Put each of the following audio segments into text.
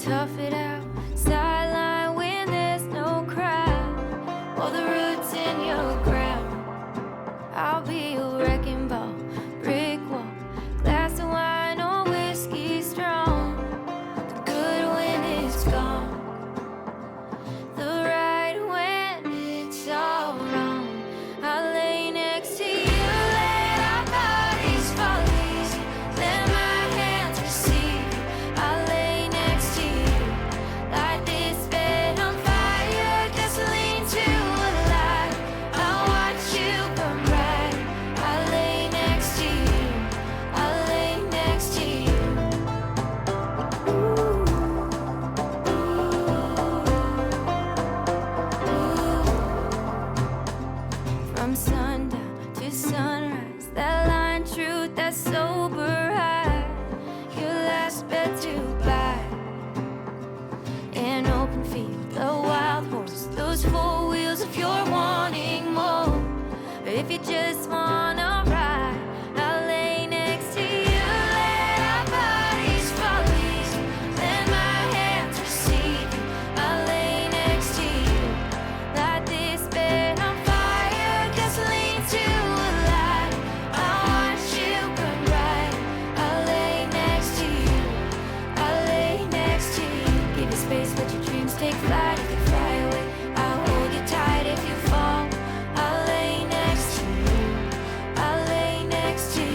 tough it out. Sideline when there's no crowd, or the roots in your ground. I'll be your wrecking ball, brick wall, glass of wine or whiskey strong. The good when it's gone, the right when it's all wrong. I'll lay next to you, let our bodies fall easy, let my hands receive you. I'll lay next to you, light this bed on fire, gasoline to a light. I'll watch you burn bright. I'll lay next to you, I'll lay next to you. From sundown to sunrise, that line truth, that sober high, your last bed to buy. An open field, a wild horse, those four wheels if you're wanting more. Or if you just wanna ride, I'll lay next to you, let our bodies fall easy, let my hands receive you. I'll lay next to you, light this bed on fire, gasoline to a light. I'll watch you burn bright. I'll lay next to you, I'll lay next to you. Give you space, let your dreams take flight. If you fly away, I'll hold you tight. If you fall, I'll lay next to you, I'll lay next to you.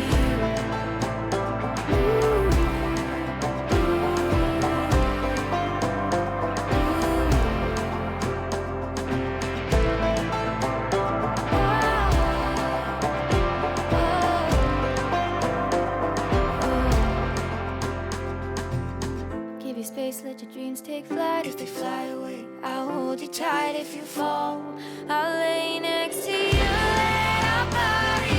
Give you space, let your dreams take flight. If they fly away, I'll hold you tight. If you fall, I'll lay next to you, let our bodies